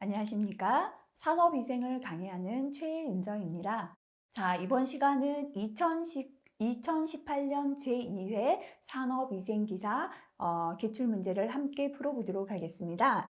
안녕하십니까? 산업위생을 강의하는 최은정입니다. 자, 이번 시간은 2018년 제2회 산업위생기사 기출문제를 함께 풀어보도록 하겠습니다.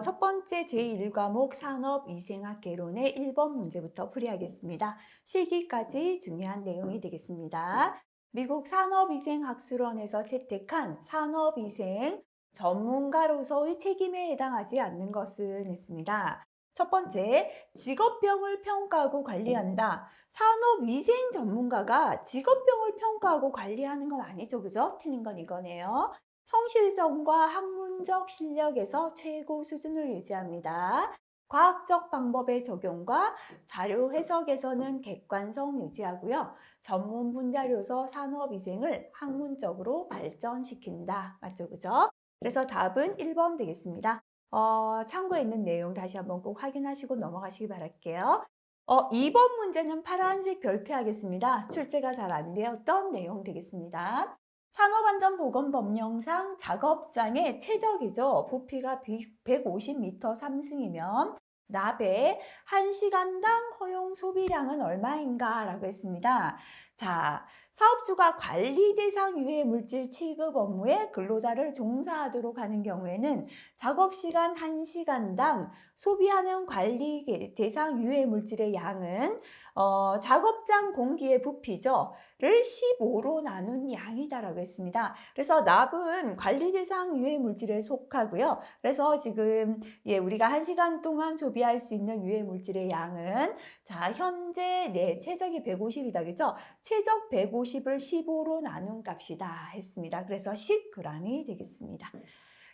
첫 번째 제1과목 산업위생학 개론의 1번 문제부터 풀이하겠습니다. 실기까지 중요한 내용이 되겠습니다. 미국 산업위생학술원에서 채택한 산업위생 전문가로서의 책임에 해당하지 않는 것은 있습니다. 첫 번째, 직업병을 평가하고 관리한다. 산업위생 전문가가 직업병을 평가하고 관리하는 건 아니죠. 그죠? 틀린 건 이거네요. 성실성과 학문적 실력에서 최고 수준을 유지합니다. 과학적 방법의 적용과 자료 해석에서는 객관성 유지하고요. 전문 분야로서 산업위생을 학문적으로 발전시킨다. 맞죠? 그죠? 그래서 답은 1번 되겠습니다. 참고에 있는 내용 다시 한번 꼭 확인하시고 넘어가시기 바랄게요. 2번 문제는 파란색 별표하겠습니다. 출제가 잘 안 되었던 내용 되겠습니다. 산업안전보건법령상 작업장의 최적이죠. 부피가 150m 상승이면 납의 1시간당 허용 소비량은 얼마인가? 라고 했습니다. 자, 사업주가 관리 대상 유해 물질 취급 업무에 근로자를 종사하도록 하는 경우에는 작업시간 1시간당 소비하는 관리 대상 유해 물질의 양은 작업장 공기의 부피죠. 를 15로 나눈 양이다라고 했습니다. 그래서 납은 관리 대상 유해 물질에 속하고요. 그래서 지금 우리가 1시간 동안 소비할 수 있는 유해 물질의 양은 자, 현재 최적이 150이다. 그죠? 최적 150을 15로 나눈 값이다 했습니다. 그래서 10g이 되겠습니다.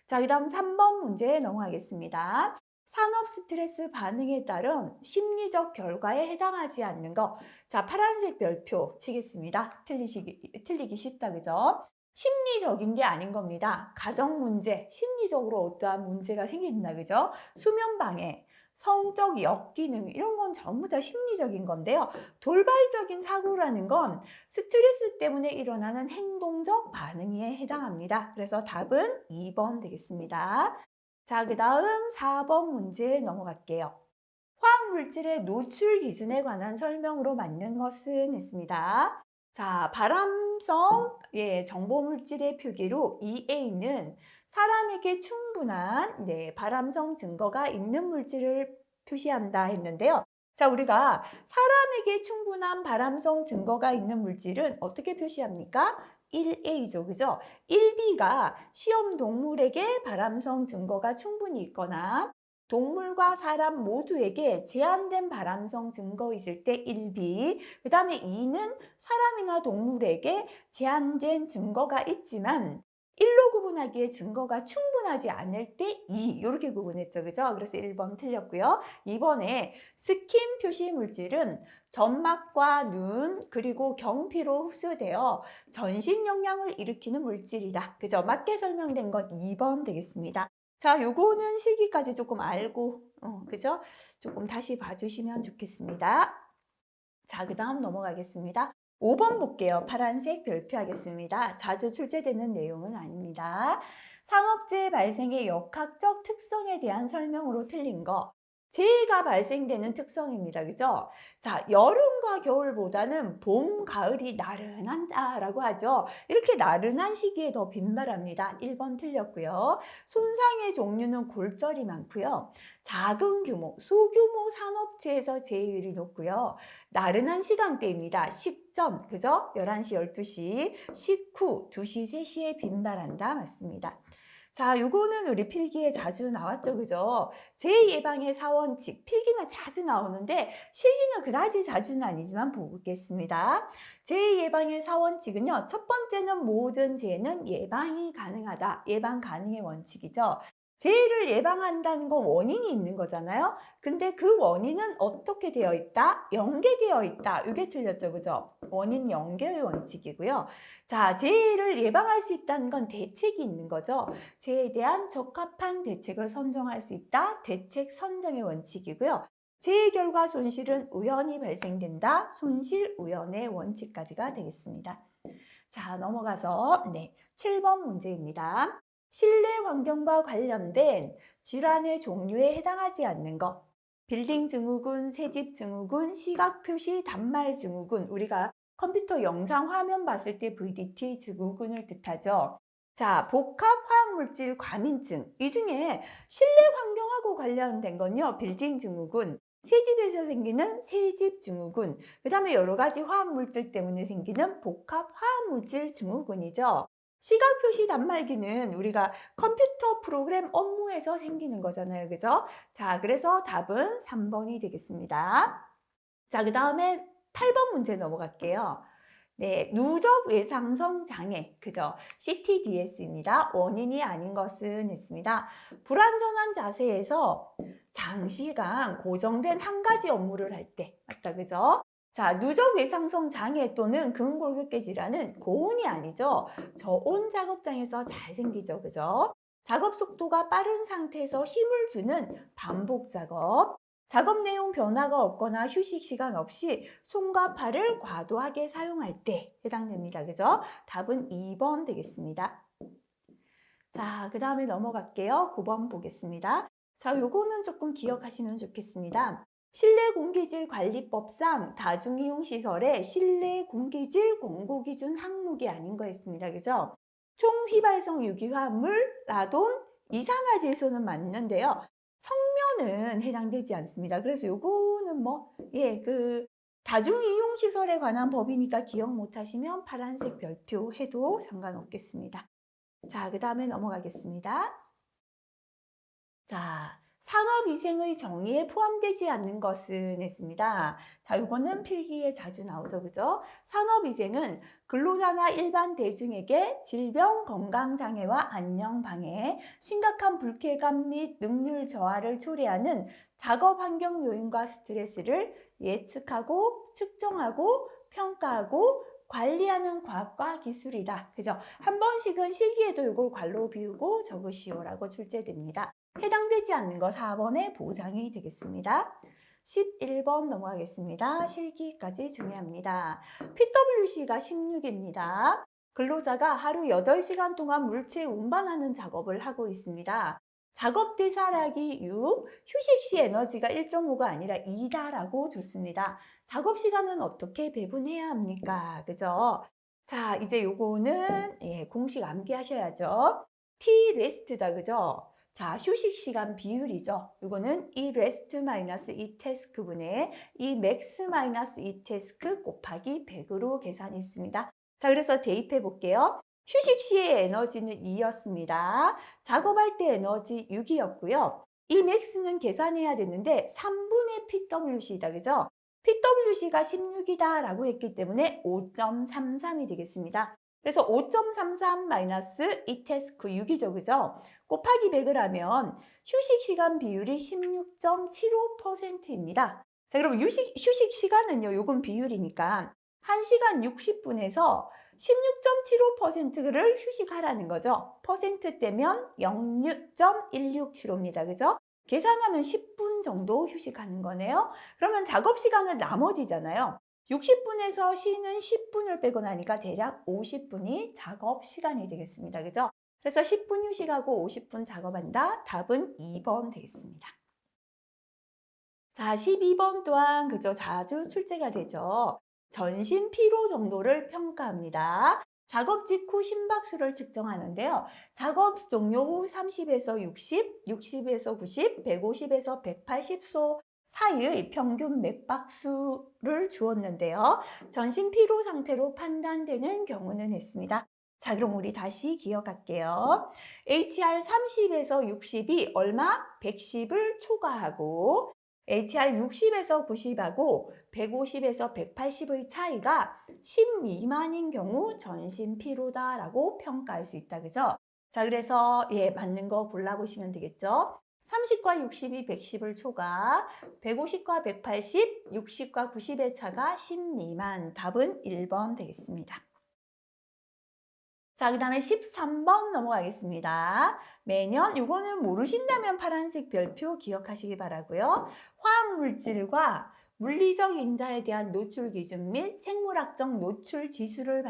자, 그 다음 3번 문제 넘어가겠습니다. 산업 스트레스 반응에 따른 심리적 결과에 해당하지 않는 거. 자, 파란색 별표 치겠습니다. 틀리기 쉽다. 그죠? 심리적인 게 아닌 겁니다. 가정 문제, 심리적으로 어떠한 문제가 생긴다. 그죠? 수면 방해, 성적 역기능 이런 건 전부 다 심리적인 건데요. 돌발적인 사고라는 건 스트레스 때문에 일어나는 행동적 반응에 해당합니다. 그래서 답은 2번 되겠습니다. 자, 그 다음 4번 문제 넘어갈게요. 화학물질의 노출 기준에 관한 설명으로 맞는 것은 있습니다. 자, 발암성 정보물질의 표기로 EA는 사람에게 충분한 발암성 증거가 있는 물질을 표시한다 했는데요. 자, 우리가 사람에게 충분한 발암성 증거가 있는 물질은 어떻게 표시합니까? 1A죠. 그죠? 1B가 시험 동물에게 발암성 증거가 충분히 있거나 동물과 사람 모두에게 제한된 발암성 증거 있을 때 1B, 그 다음에 2는 사람이나 동물에게 제한된 증거가 있지만 1로 구분하기에 증거가 충분하지 않을 때 2, 이렇게 구분했죠. 그죠? 그래서 1번 틀렸고요. 2번에 스킨 표시 물질은 점막과 눈 그리고 경피로 흡수되어 전신 영향을 일으키는 물질이다. 그죠? 맞게 설명된 건 2번 되겠습니다. 자, 요거는 실기까지 조금 알고, 그죠? 조금 다시 봐주시면 좋겠습니다. 자, 그 다음 넘어가겠습니다. 5번 볼게요. 파란색 별표하겠습니다. 자주 출제되는 내용은 아닙니다. 산업재해 발생의 역학적 특성에 대한 설명으로 틀린 거. 재해가 발생되는 특성입니다. 그죠? 자, 여름과 겨울보다는 봄, 가을이 나른하다라고 하죠. 이렇게 나른한 시기에 더 빈발합니다. 1번 틀렸고요. 손상의 종류는 골절이 많고요. 작은 규모, 소규모 산업체에서 재해율이 높고요. 나른한 시간대입니다. 식전, 그죠? 11시, 12시, 식후 2시, 3시에 빈발한다. 맞습니다. 자, 요거는 우리 필기에 자주 나왔죠. 그죠? 재예방의 4원칙, 필기는 자주 나오는데 실기는 그다지 자주는 아니지만 보겠습니다. 재예방의 4원칙은요. 첫 번째는 모든 재해는 예방이 가능하다. 예방 가능의 원칙이죠. 재해를 예방한다는 건 원인이 있는 거잖아요. 근데 그 원인은 어떻게 되어 있다? 연계되어 있다. 이게 틀렸죠. 그죠? 원인 연계의 원칙이고요. 자, 재해를 예방할 수 있다는 건 대책이 있는 거죠. 재해에 대한 적합한 대책을 선정할 수 있다. 대책 선정의 원칙이고요. 재해 결과 손실은 우연히 발생된다. 손실 우연의 원칙까지가 되겠습니다. 자, 넘어가서 7번 문제입니다. 실내 환경과 관련된 질환의 종류에 해당하지 않는 것. 빌딩 증후군, 새집 증후군, 시각 표시 단말 증후군, 우리가 컴퓨터 영상 화면 봤을 때 VDT 증후군을 뜻하죠. 자, 복합 화학물질 과민증. 이 중에 실내 환경하고 관련된 건요, 빌딩 증후군, 새집에서 생기는 새집 증후군, 그 다음에 여러 가지 화학물질 때문에 생기는 복합 화학물질 증후군이죠. 시각 표시 단말기는 우리가 컴퓨터 프로그램 업무에서 생기는 거잖아요. 그죠? 자, 그래서 답은 3번이 되겠습니다. 자, 그 다음에 8번 문제 넘어갈게요. 네, 누적 외상성 장애, 그죠? CTDS입니다. 원인이 아닌 것은 했습니다. 불완전한 자세에서 장시간 고정된 한 가지 업무를 할 때, 맞다, 그죠? 자, 누적 외상성 장애 또는 근골격계 질환은 고온이 아니죠. 저온 작업장에서 잘 생기죠, 그죠? 작업 속도가 빠른 상태에서 힘을 주는 반복 작업. 작업 내용 변화가 없거나 휴식 시간 없이 손과 팔을 과도하게 사용할 때 해당됩니다. 그죠? 답은 2번 되겠습니다. 자, 그 다음에 넘어갈게요. 9번 보겠습니다. 자, 요거는 조금 기억하시면 좋겠습니다. 실내공기질관리법상 다중이용시설의 실내공기질 공고기준 항목이 아닌 거였습니다. 그죠? 총휘발성 유기화물, 라돈, 이산화질소는 맞는데요. 성면은 해당되지 않습니다. 그래서 요거는 다중이용시설에 관한 법이니까 기억 못하시면 파란색 별표 해도 상관없겠습니다. 자, 그 다음에 넘어가겠습니다. 자, 산업위생의 정의에 포함되지 않는 것은 했습니다. 자, 이거는 필기에 자주 나오죠. 그죠? 산업위생은 근로자나 일반 대중에게 질병, 건강장애와 안녕방해, 심각한 불쾌감 및 능률 저하를 초래하는 작업 환경 요인과 스트레스를 예측하고, 측정하고, 평가하고, 관리하는 과학과 기술이다. 그죠? 한 번씩은 실기에도 이걸 괄로 비우고 적으시오라고 출제됩니다. 해당되지 않는 거 4번의 보장이 되겠습니다. 11번 넘어가겠습니다. 실기까지 중요합니다. PWC가 16입니다. 근로자가 하루 8시간 동안 물체 운반하는 작업을 하고 있습니다. 작업 대사량이 6, 휴식 시 에너지가 1.5가 아니라 2다라고 줬습니다. 작업 시간은 어떻게 배분해야 합니까? 그죠? 자, 이제 요거는 공식 암기하셔야죠. T 레스트다, 그죠? 자, 휴식 시간 비율이죠. 이거는 이 레스트 마이너스 이 태스크 분의 이 맥스 마이너스 이 태스크 곱하기 100으로 계산했습니다. 자, 그래서 대입해 볼게요. 휴식 시의 에너지는 2였습니다. 작업할 때 에너지 6이었고요. 이 맥스는 계산해야 되는데 3분의 PWC다, 그죠? PWC가 16이다 라고 했기 때문에 5.33이 되겠습니다. 그래서 5.33 마이너스 이 태스크 6이죠, 그죠? 곱하기 100을 하면 휴식 시간 비율이 16.75%입니다. 자, 그럼 휴식 시간은요, 요건 비율이니까 1시간 60분에서 16.75%를 휴식하라는 거죠. 퍼센트 떼면 0.1675입니다. 그죠? 계산하면 10분 정도 휴식하는 거네요. 그러면 작업 시간은 나머지잖아요. 60분에서 쉬는 10분을 빼고 나니까 대략 50분이 작업 시간이 되겠습니다. 그죠? 그래서 10분 휴식하고 50분 작업한다. 답은 2번 되겠습니다. 자, 12번 또한 그죠? 자주 출제가 되죠. 전신 피로 정도를 평가합니다. 작업 직후 심박수를 측정하는데요. 작업 종료 후 30에서 60, 60에서 90, 150에서 180소 사이의 평균 맥박수를 주었는데요. 전신 피로 상태로 판단되는 경우는 했습니다. 자, 그럼 우리 다시 기억할게요. HR 30에서 60이 얼마? 110을 초과하고 HR 60에서 90하고 150에서 180의 차이가 10 미만인 경우 전신 피로다라고 평가할 수 있다. 그죠? 자, 그래서 맞는 거 골라보시면 되겠죠? 30과 60이 110을 초과, 150과 180, 60과 90의 차가 10 미만. 답은 1번 되겠습니다. 자, 그 다음에 13번 넘어가겠습니다. 매년 이거는 모르신다면 파란색 별표 기억하시기 바라고요. 화학물질과 물리적 인자에 대한 노출 기준 및 생물학적 노출 지수를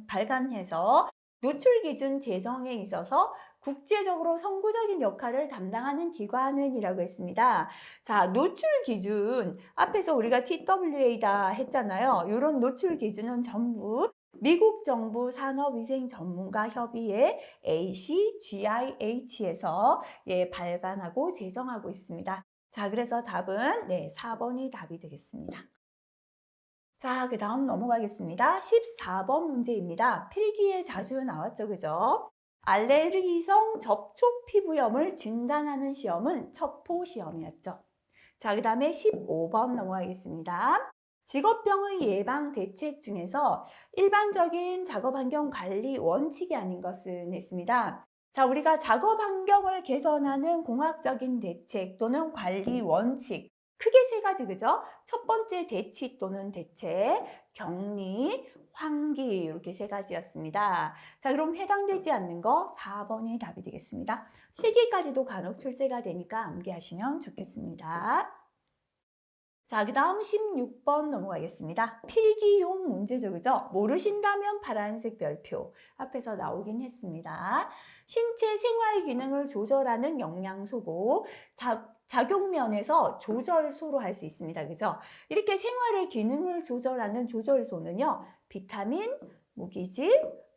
발간해서 노출 기준 제정에 있어서 국제적으로 선구적인 역할을 담당하는 기관은이라고 했습니다. 자, 노출 기준 앞에서 우리가 TWA다 했잖아요. 이런 노출 기준은 전부 미국 정부 산업위생 전문가 협의회 ACGIH에서 발간하고 제정하고 있습니다. 자, 그래서 답은 4번이 답이 되겠습니다. 자, 그 다음 넘어가겠습니다. 14번 문제입니다. 필기에 자주 나왔죠, 그죠? 알레르기성 접촉 피부염을 진단하는 시험은 첩보 시험이었죠. 자, 그 다음에 15번 넘어가겠습니다. 직업병의 예방 대책 중에서 일반적인 작업 환경 관리 원칙이 아닌 것은 있습니다. 자, 우리가 작업 환경을 개선하는 공학적인 대책 또는 관리 원칙, 크게 세 가지, 그죠? 첫 번째 대치 또는 대책, 격리, 환기, 이렇게 세 가지였습니다. 자, 그럼 해당되지 않는 거 4번이 답이 되겠습니다. 실기까지도 간혹 출제가 되니까 암기하시면 좋겠습니다. 자, 그 다음 16번 넘어가겠습니다. 필기용 문제죠, 그죠? 모르신다면 파란색 별표 앞에서 나오긴 했습니다. 신체 생활 기능을 조절하는 영양소고 작용면에서 조절소로 할 수 있습니다, 그죠? 이렇게 생활의 기능을 조절하는 조절소는요, 비타민, 무기질,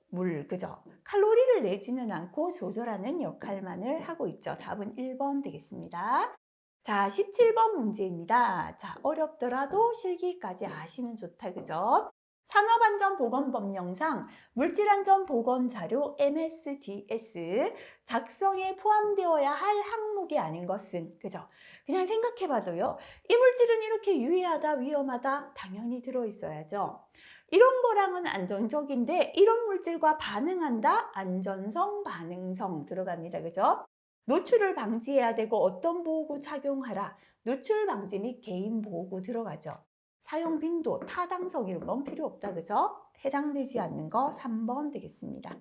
물, 그죠? 칼로리를 내지는 않고 조절하는 역할만을 하고 있죠. 답은 1번 되겠습니다. 자, 17번 문제입니다. 자, 어렵더라도 실기까지 아시면 좋다, 그죠? 산업안전보건법령상 물질안전보건자료 MSDS 작성에 포함되어야 할 항목이 아닌 것은, 그죠? 그냥 생각해봐도요, 이 물질은 이렇게 유해하다, 위험하다, 당연히 들어있어야죠. 이런 거랑은 안전적인데 이런 물질과 반응한다, 안전성, 반응성 들어갑니다, 그죠? 노출을 방지해야 되고 어떤 보호구 착용하라. 노출 방지 및 개인 보호구 들어가죠. 사용 빈도, 타당성 이런 건 필요 없다, 그죠? 해당되지 않는 거 3번 되겠습니다.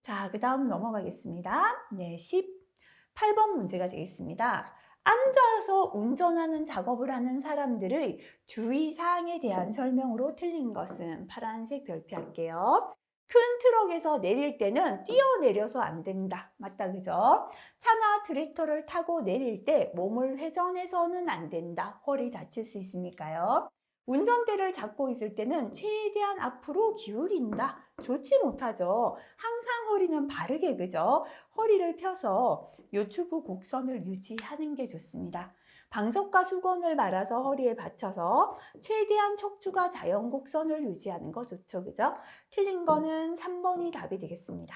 자, 그 다음 넘어가겠습니다. 18번 문제가 되겠습니다. 앉아서 운전하는 작업을 하는 사람들의 주의사항에 대한 설명으로 틀린 것은 파란색 별표할게요. 큰 트럭에서 내릴 때는 뛰어내려서 안 된다. 맞다, 그죠? 차나 트랙터를 타고 내릴 때 몸을 회전해서는 안 된다. 허리 다칠 수 있으니까요. 운전대를 잡고 있을 때는 최대한 앞으로 기울인다. 좋지 못하죠. 항상 허리는 바르게, 그죠? 허리를 펴서 요추부 곡선을 유지하는 게 좋습니다. 방석과 수건을 말아서 허리에 받쳐서 최대한 척추가 자연 곡선을 유지하는 거 좋죠, 그죠? 틀린 거는 3번이 답이 되겠습니다.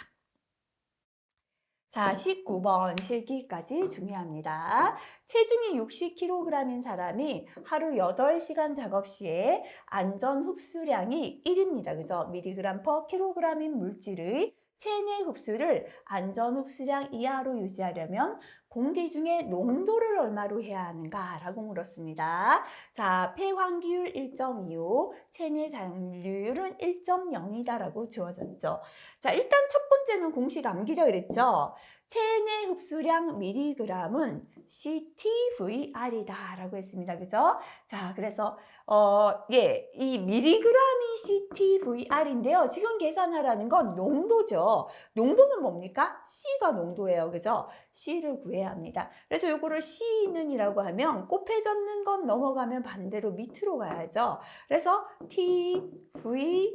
자, 19번 실기까지 중요합니다. 체중이 60kg인 사람이 하루 8시간 작업 시에 안전 흡수량이 1입니다. 그죠? 미리그램 퍼 킬로그램인 물질의 체내 흡수를 안전 흡수량 이하로 유지하려면 공기 중에 농도를 얼마로 해야 하는가라고 물었습니다. 자, 폐환기율 1.25, 체내 잔류율은 1.0이다라고 주어졌죠. 자, 일단 첫 번째는 공식 암기려 그랬죠. 체내 흡수량 미리그램은 CTVR이다 라고 했습니다. 그죠? 자, 그래서 이 미리그램이 CTVR인데요. 지금 계산하라는 건 농도죠. 농도는 뭡니까? C가 농도예요. 그죠? C를 구해야 합니다. 그래서 요거를 C는이라고 하면 곱해졌는 건 넘어가면 반대로 밑으로 가야죠. 그래서 TVR분의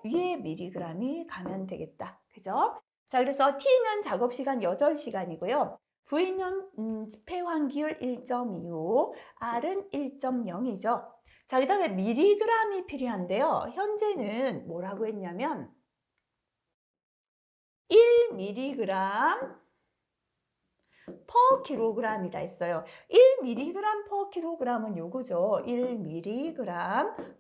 위에 미리그램이 가면 되겠다. 그죠? 자, 그래서 T는 작업시간 8시간이고요. V는 폐환기율 1.25, R은 1.0이죠. 자, 그 다음에 미리그램이 필요한데요. 현재는 뭐라고 했냐면 1mg 퍼 킬로그램이다 했어요. 1mg 퍼 킬로그램은 요거죠. 1mg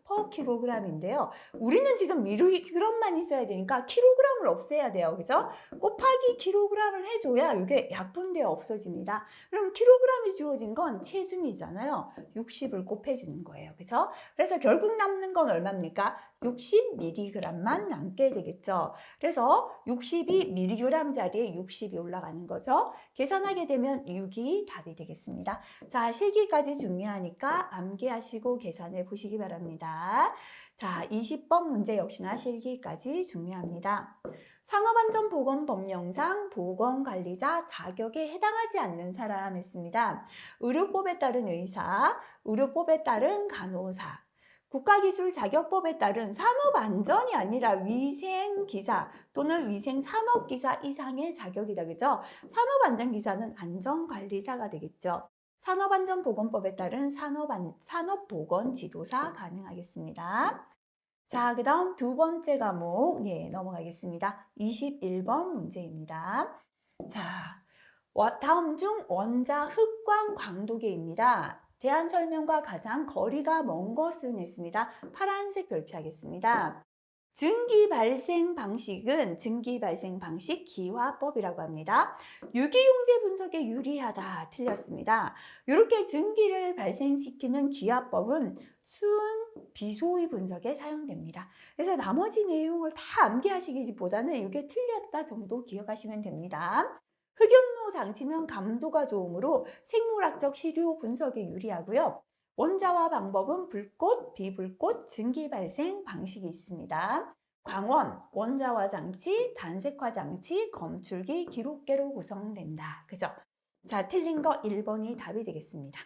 퍼 킬로그램인데요. 우리는 지금 미리그램만 있어야 되니까 킬로그램을 없애야 돼요. 그죠? 곱하기 킬로그램을 해줘야 이게 약분되어 없어집니다. 그럼 킬로그램이 주어진 건 체중이잖아요. 60을 곱해주는 거예요. 그죠? 그래서 결국 남는 건 얼마입니까? 60mg만 남게 되겠죠. 그래서 62mg 자리에 60이 올라가는 거죠. 계산하기 정리하게 되면 6이 답이 되겠습니다. 자, 실기까지 중요하니까 암기하시고 계산해 보시기 바랍니다. 자, 20번 문제 역시나 실기까지 중요합니다. 산업안전보건법령상 보건관리자 자격에 해당하지 않는 사람 했습니다. 의료법에 따른 의사, 의료법에 따른 간호사, 국가기술자격법에 따른 산업안전이 아니라 위생기사 또는 위생산업기사 이상의 자격이다. 그죠? 산업안전기사는 안전관리사가 되겠죠. 산업안전보건법에 따른 산업보건지도사 가능하겠습니다. 자, 그 다음 두 번째 과목 넘어가겠습니다. 21번 문제입니다. 자, 다음 중 원자 흑광 광도계입니다. 대안 설명과 가장 거리가 먼 것은 했습니다. 파란색 별표하겠습니다. 증기 발생 방식은 증기 발생 방식 기화법이라고 합니다. 유기용제 분석에 유리하다. 틀렸습니다. 이렇게 증기를 발생시키는 기화법은 순 비소위 분석에 사용됩니다. 그래서 나머지 내용을 다 암기하시기보다는 이게 틀렸다 정도 기억하시면 됩니다. 흑연로 장치는 감도가 좋으므로 생물학적 시료 분석에 유리하고요. 원자화 방법은 불꽃, 비불꽃, 증기 발생 방식이 있습니다. 광원, 원자화 장치, 단색화 장치, 검출기, 기록계로 구성된다. 그죠? 자, 틀린 거 1번이 답이 되겠습니다.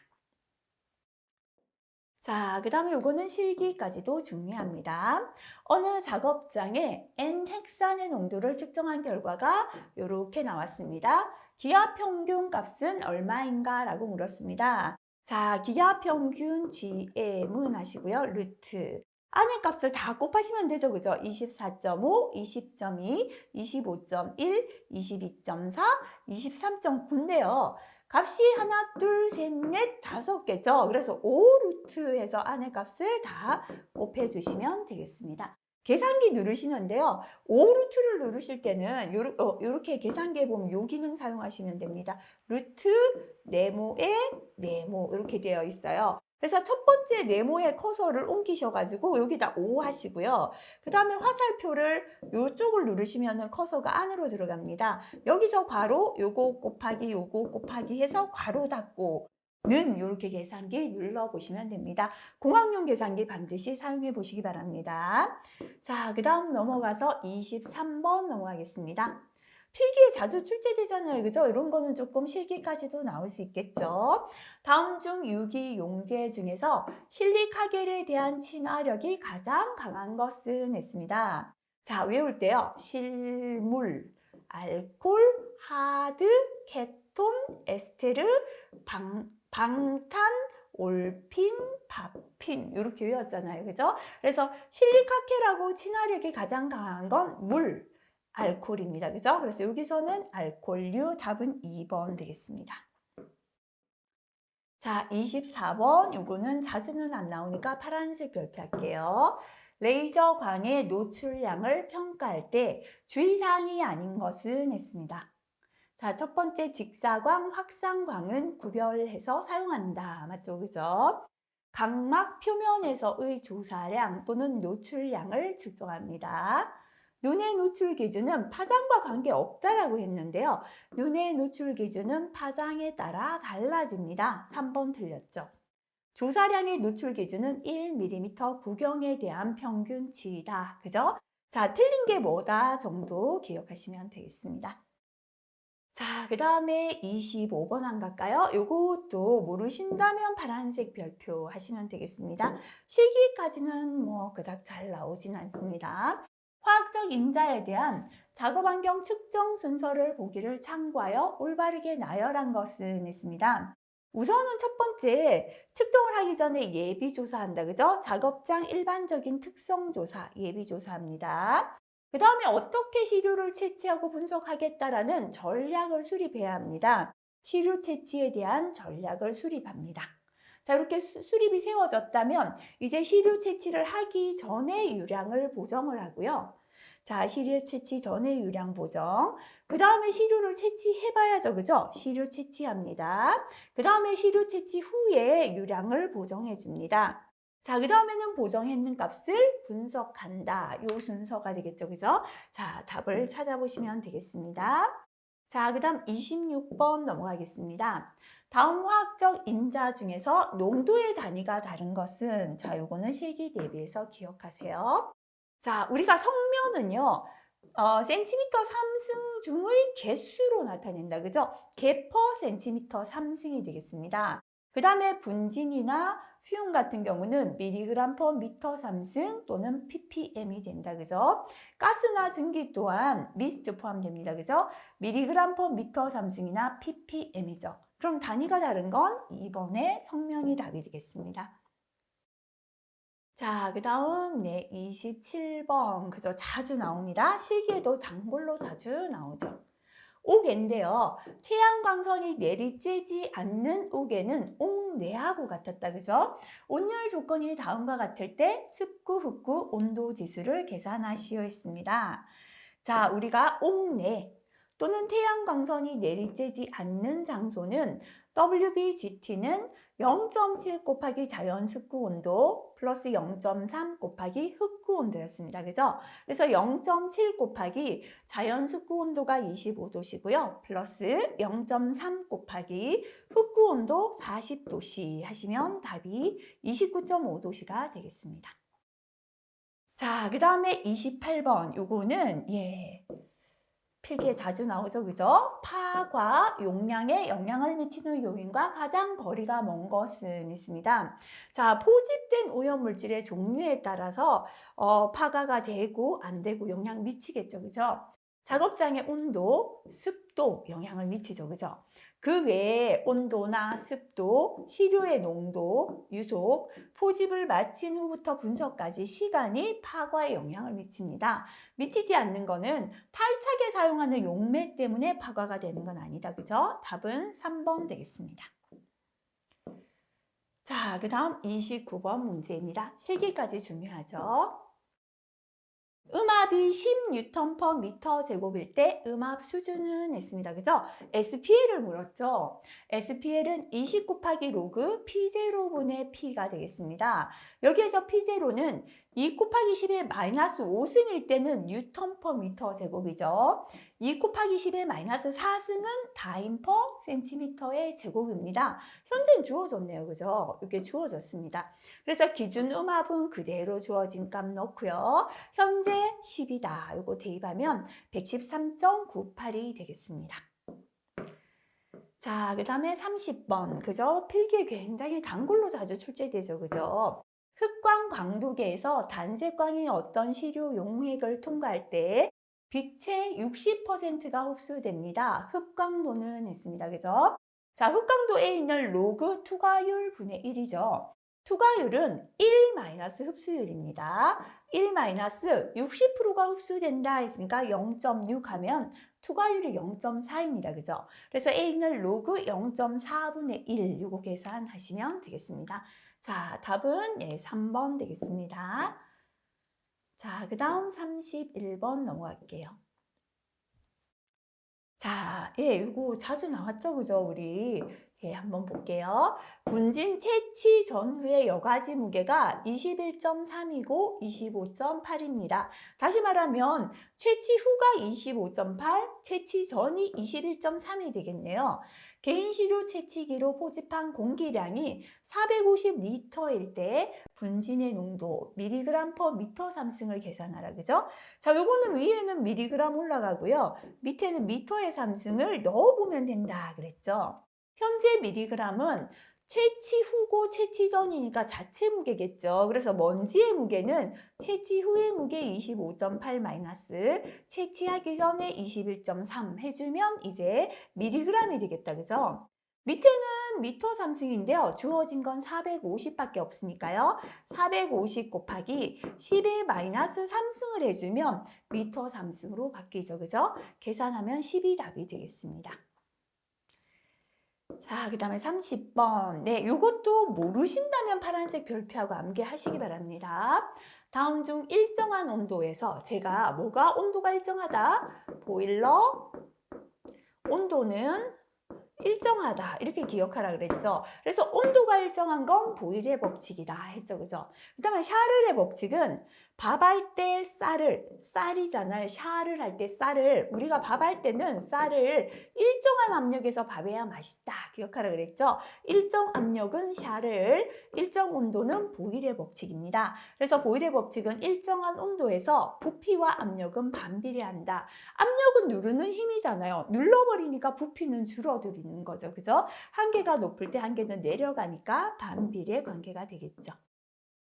자, 그 다음에 이거는 실기까지도 중요합니다. 어느 작업장에 N헥산의 농도를 측정한 결과가 이렇게 나왔습니다. 기하 평균 값은 얼마인가? 라고 물었습니다. 자, 기하 평균 GM은 하시고요. 루트. 안의 값을 다 곱하시면 되죠. 그죠? 24.5, 20.2, 25.1, 22.4, 23.9인데요. 값이 하나, 둘, 셋, 넷, 5개죠. 그래서 5루트해서 안의 값을 다 곱해주시면 되겠습니다. 계산기 누르시는데요. 5루트를 누르실 때는 이렇게 계산기에 보면 이 기능 사용하시면 됩니다. 루트, 네모에 네모 이렇게 되어 있어요. 그래서 첫 번째 네모의 커서를 옮기셔가지고 여기다 5 하시고요. 그 다음에 화살표를 이쪽을 누르시면 커서가 안으로 들어갑니다. 여기서 괄호 요거 곱하기 해서 괄호 닫고 는 이렇게 계산기 눌러보시면 됩니다. 공학용 계산기 반드시 사용해 보시기 바랍니다. 자, 그 다음 넘어가서 23번 넘어가겠습니다. 필기에 자주 출제되잖아요. 그죠? 이런 거는 조금 실기까지도 나올 수 있겠죠. 다음 중 유기용제 중에서 실리카겔에 대한 친화력이 가장 강한 것은 했습니다. 자, 외울 때요. 실물, 알콜, 하드, 케톤, 에스테르, 방탄, 올핀, 파핀 이렇게 외웠잖아요. 그죠? 그래서 실리카겔하고 친화력이 가장 강한 건 물, 알코올입니다. 그죠? 그래서 여기서는 알코올류 답은 2번 되겠습니다. 자, 24번 요거는 자주는 안 나오니까 파란색 별표할게요. 레이저광의 노출량을 평가할 때 주의사항이 아닌 것은 했습니다. 자, 첫 번째 직사광, 확산광은 구별해서 사용한다. 맞죠? 그죠? 각막 표면에서의 조사량 또는 노출량을 측정합니다. 눈의 노출 기준은 파장과 관계없다라고 했는데요. 눈의 노출 기준은 파장에 따라 달라집니다. 3번 틀렸죠. 조사량의 노출 기준은 1mm 구경에 대한 평균치이다. 그죠? 자, 틀린 게 뭐다 정도 기억하시면 되겠습니다. 자, 그 다음에 25번 한 갈까요? 요것도 모르신다면 파란색 별표 하시면 되겠습니다. 실기까지는 뭐 그닥 잘 나오진 않습니다. 화학적 임자에 대한 작업 환경 측정 순서를 보기를 참고하여 올바르게 나열한 것은 있습니다. 우선은 첫 번째, 측정을 하기 전에 예비조사한다. 그죠? 작업장 일반적인 특성조사, 예비조사합니다. 그 다음에 어떻게 시료를 채취하고 분석하겠다라는 전략을 수립해야 합니다. 시료 채취에 대한 전략을 수립합니다. 자, 이렇게 수립이 세워졌다면 이제 시료 채취를 하기 전에 유량을 보정을 하고요. 자, 시료 채취 전에 유량 보정. 그 다음에 시료를 채취해봐야죠. 그죠? 시료 채취합니다. 그 다음에 시료 채취 후에 유량을 보정해 줍니다. 자, 그 다음에는 보정했는 값을 분석한다. 요 순서가 되겠죠. 그죠? 자, 답을 찾아보시면 되겠습니다. 자, 그 다음 26번 넘어가겠습니다. 다음 화학적 인자 중에서 농도의 단위가 다른 것은, 자, 요거는 실기 대비해서 기억하세요. 자, 우리가 성면은요, 센티미터 3승 중의 개수로 나타낸다. 그죠? 개 퍼 센티미터 3승이 되겠습니다. 그 다음에 분진이나 퓨움 같은 경우는 미리그램 퍼 미터 3승 또는 ppm이 된다. 그죠? 가스나 증기 또한 미스트 포함됩니다. 그죠? 미리그램 퍼 미터 3승이나 ppm이죠. 그럼 단위가 다른 건 2번의 성면이 답이 되겠습니다. 자, 그 다음, 27번. 그죠? 자주 나옵니다. 실기에도 단골로 자주 나오죠. 옥인데요. 태양광선이 내리쬐지 않는 옥에는 옥내하고 같았다. 그죠? 온열 조건이 다음과 같을 때 습구, 흡구, 온도 지수를 계산하시오 했습니다. 자, 우리가 옥내 또는 태양광선이 내리쬐지 않는 장소는 WBGT는 0.7 곱하기 자연 습구 온도 플러스 0.3 곱하기 흡구 온도였습니다. 그죠? 그래서 0.7 곱하기 자연 습구 온도가 25도시고요. 플러스 0.3 곱하기 흡구 온도 40도씨 하시면 답이 29.5도씨가 되겠습니다. 자, 그 다음에 28번. 요거는 필기에 자주 나오죠. 그죠? 파과 용량에 영향을 미치는 요인과 가장 거리가 먼 것은 있습니다. 자, 포집된 오염물질의 종류에 따라서 파가가 되고 안 되고 영향 미치겠죠. 그죠? 작업장의 온도, 습도 영향을 미치죠. 그죠? 그 외에 온도나 습도, 시료의 농도, 유속, 포집을 마친 후부터 분석까지 시간이 파과에 영향을 미칩니다. 미치지 않는 거는 탈착에 사용하는 용매 때문에 파과가 되는 건 아니다. 그죠? 답은 3번 되겠습니다. 자, 그 다음 29번 문제입니다. 실기까지 중요하죠. 음압이 10N per 미터 제곱일 때 음압 수준은 했습니다. 그죠? SPL을 물었죠. SPL은 20 곱하기 로그 P0분의 P가 되겠습니다. 여기에서 P0는 2 곱하기 10의 마이너스 5승일 때는 뉴턴 퍼 미터 제곱이죠. 2 곱하기 10의 마이너스 4승은 다인 퍼 센티미터의 제곱입니다. 현재는 주어졌네요. 그죠? 이렇게 주어졌습니다. 그래서 기준 음압은 그대로 주어진 값 넣고요. 현재 10이다. 이거 대입하면 113.98이 되겠습니다. 자, 그 다음에 30번. 그죠? 필기에 굉장히 단골로 자주 출제되죠. 그죠? 흑광 광도계에서 단색광이 어떤 시료 용액을 통과할 때 빛의 60%가 흡수됩니다. 흡광도는 했습니다. 그죠? 자, 흡광도에 있는 로그 투과율 분의 1이죠. 투과율은 1 마이너스 흡수율입니다. 1 마이너스 60%가 흡수된다 했으니까 0.6 하면 투과율이 0.4입니다. 그죠? 그래서 A 있는 로그 0.4분의 1 이거 계산하시면 되겠습니다. 자, 답은 3번 되겠습니다. 자, 그 다음 31번 넘어갈게요. 자, 이거 자주 나왔죠, 그죠, 우리? 한번 볼게요. 분진 채취 전후의 여과지 무게가 21.3이고 25.8입니다. 다시 말하면 채취 후가 25.8, 채취 전이 21.3이 되겠네요. 개인시료 채취기로 포집한 공기량이 450리터일 때 분진의 농도 미리그램 퍼 미터 3승을 계산하라. 그죠? 자, 요거는 위에는 미리그램 올라가고요. 밑에는 미터의 3승을 넣어보면 된다 그랬죠. 현재 미리그램은 채취 후고 채취 전이니까 자체 무게겠죠. 그래서 먼지의 무게는 채취 후의 무게 25.8 마이너스 채취하기 전에 21.3 해주면 이제 미리그램이 되겠다. 그죠? 밑에는 미터 3승인데요. 주어진 건 450밖에 없으니까요. 450 곱하기 10의 마이너스 3승을 해주면 미터 3승으로 바뀌죠. 그죠? 계산하면 10이 답이 되겠습니다. 자, 그 다음에 30번. 네, 요것도 모르신다면 파란색 별표하고 암기하시기 바랍니다. 다음 중 일정한 온도에서 제가 뭐가 온도가 일정하다? 보일러 온도는 일정하다 이렇게 기억하라 그랬죠. 그래서 온도가 일정한 건 보일의 법칙이다 했죠. 그죠? 그다음에 샤를의 법칙은 밥할 때 쌀이잖아요. 샤를 할 때 쌀을 우리가 밥할 때는 쌀을 일정한 압력에서 밥해야 맛있다 기억하라 그랬죠. 일정 압력은 샤를, 일정 온도는 보일의 법칙입니다. 그래서 보일의 법칙은 일정한 온도에서 부피와 압력은 반비례한다. 압력은 누르는 힘이잖아요. 눌러버리니까 부피는 줄어드는 거죠. 그죠? 한계가 높을 때 한계는 내려가니까 반비례 관계가 되겠죠.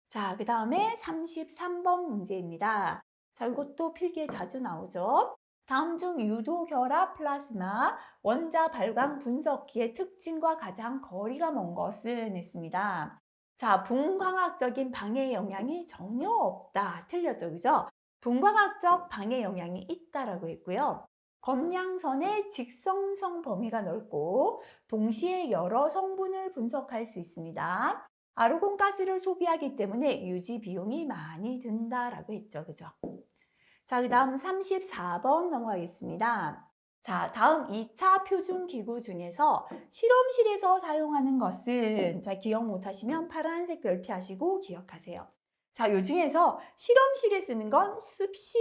자, 그 다음에 33번 문제입니다. 자, 이것도 필기에 자주 나오죠. 다음 중 유도 결합 플라즈마 원자 발광 분석기의 특징과 가장 거리가 먼 것은 했습니다. 자, 분광학적인 방해 영향이 전혀 없다. 틀렸죠, 그죠? 분광학적 방해 영향이 있다라고 했고요. 검량선의 직선성 범위가 넓고 동시에 여러 성분을 분석할 수 있습니다. 아르곤 가스를 소비하기 때문에 유지 비용이 많이 든다라고 했죠. 그죠? 자, 그 다음 34번 넘어가겠습니다. 자, 다음 2차 표준기구 중에서 실험실에서 사용하는 것은, 자, 기억 못하시면 파란색 별표하시고 기억하세요. 자, 요 중에서 실험실에 쓰는 건 습식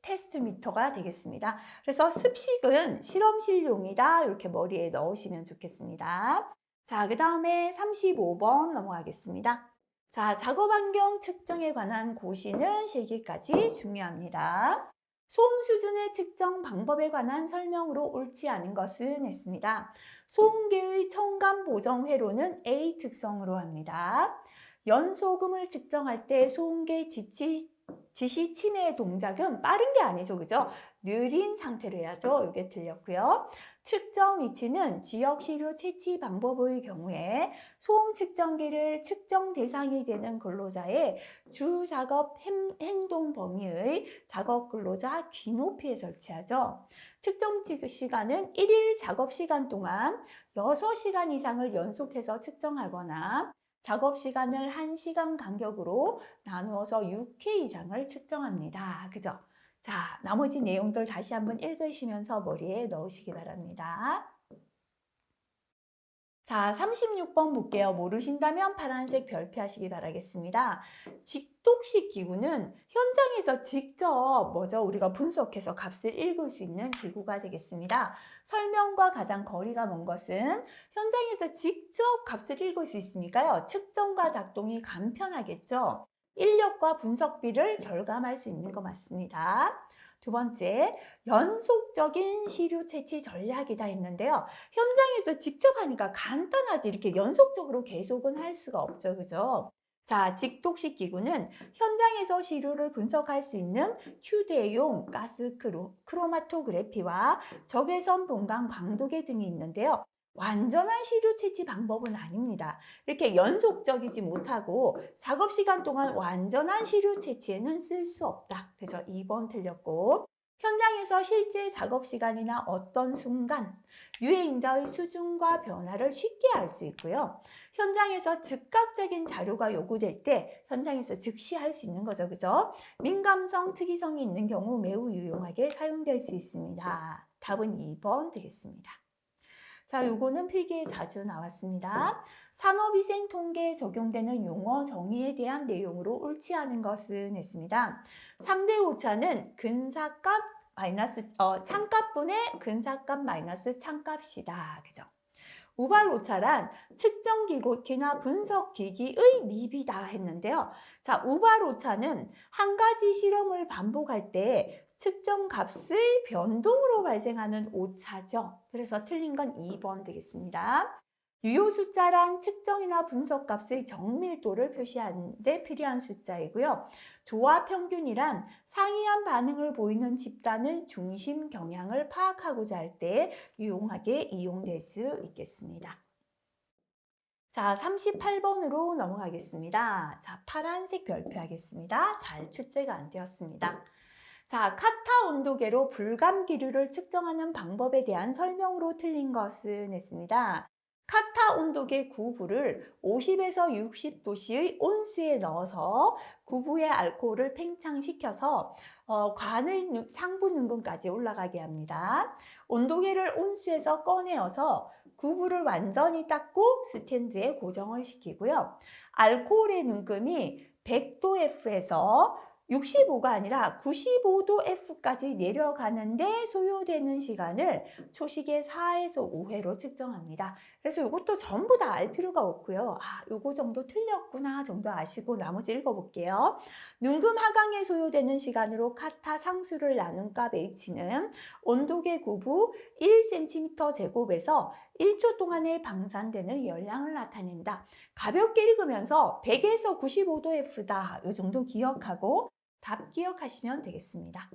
테스트 미터가 되겠습니다. 그래서 습식은 실험실용이다. 이렇게 머리에 넣으시면 좋겠습니다. 자, 그 다음에 35번 넘어가겠습니다. 자, 작업 환경 측정에 관한 고시는 실기까지 중요합니다. 소음 수준의 측정 방법에 관한 설명으로 옳지 않은 것은 했습니다. 소음계의 첨감 보정 회로는 A 특성으로 합니다. 연소금을 측정할 때 소음계 지시 침해 동작은 빠른 게 아니죠. 그죠? 느린 상태로 해야죠. 이게 틀렸고요. 측정 위치는 지역 시료 채취 방법의 경우에 소음 측정기를 측정 대상이 되는 근로자의 주 작업 행동 범위의 작업 근로자 귀높이에 설치하죠. 측정 시간은 1일 작업 시간 동안 6시간 이상을 연속해서 측정하거나 작업 시간을 1시간 간격으로 나누어서 6회 이상을 측정합니다. 그죠? 자, 나머지 내용들 다시 한번 읽으시면서 머리에 넣으시기 바랍니다. 자, 36번 볼게요. 모르신다면 파란색 별표하시기 바라겠습니다. 직독식 기구는 현장에서 직접 우리가 분석해서 값을 읽을 수 있는 기구가 되겠습니다. 설명과 가장 거리가 먼 것은 현장에서 직접 값을 읽을 수 있으니까요. 측정과 작동이 간편하겠죠. 인력과 분석비를 절감할 수 있는 거 맞습니다. 두 번째, 연속적인 시료 채취 전략이다 했는데요. 현장에서 직접 하니까 간단하지 이렇게 연속적으로 계속은 할 수가 없죠. 그죠? 자, 직독식 기구는 현장에서 시료를 분석할 수 있는 휴대용 가스 크로마토그래피와 적외선 분광 광도계 등이 있는데요. 완전한 시료 채취 방법은 아닙니다. 이렇게 연속적이지 못하고 작업 시간 동안 완전한 시료 채취에는 쓸 수 없다. 그죠? 2번 틀렸고. 현장에서 실제 작업 시간이나 어떤 순간 유해인자의 수준과 변화를 쉽게 알 수 있고요. 현장에서 즉각적인 자료가 요구될 때 현장에서 즉시 할 수 있는 거죠. 그죠? 민감성, 특이성이 있는 경우 매우 유용하게 사용될 수 있습니다. 답은 2번 되겠습니다. 자, 요거는 필기에 자주 나왔습니다. 산업위생 통계에 적용되는 용어 정의에 대한 내용으로 옳지 않은 것은 했습니다. 상대 오차는 근사값 마이너스 창값분의 근사값 마이너스 창값이다. 그죠? 우발 오차란 측정 기기나 분석 기기의 미비다 했는데요. 자, 우발 오차는 한 가지 실험을 반복할 때 측정 값의 변동으로 발생하는 오차죠. 그래서 틀린 건 2번 되겠습니다. 유효 숫자란 측정이나 분석 값의 정밀도를 표시하는 데 필요한 숫자이고요. 조합 평균이란 상이한 반응을 보이는 집단의 중심 경향을 파악하고자 할 때 유용하게 이용될 수 있겠습니다. 자, 38번으로 넘어가겠습니다. 자, 파란색 별표하겠습니다. 잘 출제가 안 되었습니다. 자, 카타 온도계로 불감 기류를 측정하는 방법에 대한 설명으로 틀린 것은 했습니다. 카타 온도계 구부를 50에서 60도씨의 온수에 넣어서 구부의 알코올을 팽창시켜서 관의 상부 능금까지 올라가게 합니다. 온도계를 온수에서 꺼내어서 구부를 완전히 닦고 스탠드에 고정을 시키고요. 알코올의 능금이 100도 F에서 65가 아니라 95도 F까지 내려가는데 소요되는 시간을 초식의 4에서 5회로 측정합니다. 그래서 이것도 전부 다 알 필요가 없고요. 요거 정도 틀렸구나 정도 아시고 나머지 읽어볼게요. 능금 하강에 소요되는 시간으로 카타 상수를 나눈 값 H는 온도계 구부 1cm 제곱에서 1초 동안에 방산되는 열량을 나타낸다. 가볍게 읽으면서 100에서 95도 F다. 이 정도 기억하고 답 기억하시면 되겠습니다.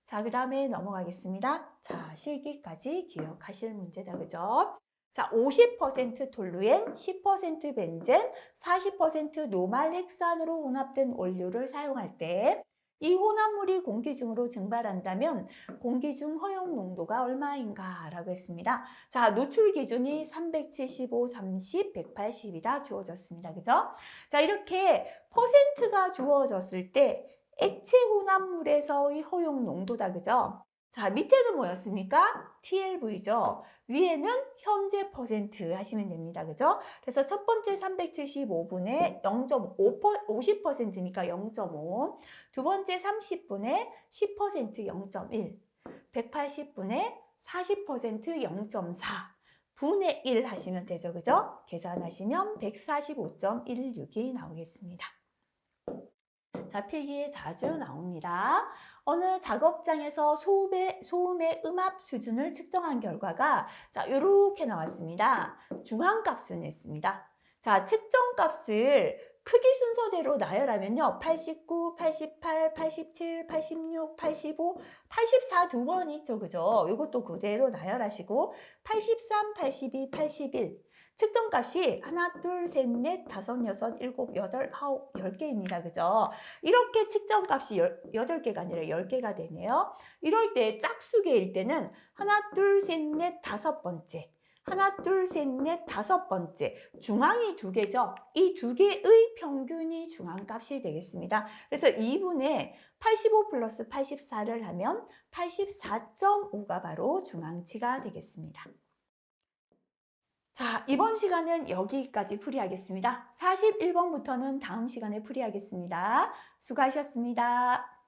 자, 그 다음에 넘어가겠습니다. 자, 실기까지 기억하실 문제다. 그죠? 자, 50% 톨루엔, 10% 벤젠, 40% 노말헥산으로 혼합된 원료를 사용할 때 이 혼합물이 공기 중으로 증발한다면 공기 중 허용 농도가 얼마인가 라고 했습니다. 자, 노출 기준이 375, 30, 180이다 주어졌습니다. 그죠? 자, 이렇게 퍼센트가 주어졌을 때 액체 혼합물에서의 허용 농도다. 그죠? 자, 밑에는 뭐였습니까? TLV죠. 위에는 현재 퍼센트 하시면 됩니다. 그죠? 그래서 첫 번째 375분의 0.5, 50%니까 0.5. 두 번째 30분의 10% 0.1. 180분의 40% 0.4. 분의 1 하시면 되죠. 그죠? 계산하시면 145.16이 나오겠습니다. 자, 필기에 자주 나옵니다. 어느 작업장에서 소음의 음압 수준을 측정한 결과가 자, 이렇게 나왔습니다. 중앙값을 냈습니다. 자, 측정값을 크기 순서대로 나열하면요. 89, 88, 87, 86, 85, 84 두 번 있죠. 그죠? 이것도 그대로 나열하시고 83, 82, 81 측정값이 하나, 둘, 셋, 넷, 다섯, 여섯, 일곱, 여덟, 아홉, 10개입니다. 그죠? 이렇게 측정값이 8개가 아니라 10개가 되네요. 이럴 때 짝수계일 때는 하나, 둘, 셋, 넷, 다섯 번째. 하나, 둘, 셋, 넷, 다섯 번째. 중앙이 2개죠. 이 2개의 평균이 중앙값이 되겠습니다. 그래서 2분의 85 플러스 84를 하면 84.5가 바로 중앙치가 되겠습니다. 자, 이번 시간은 여기까지 풀이하겠습니다. 41번부터는 다음 시간에 풀이하겠습니다. 수고하셨습니다.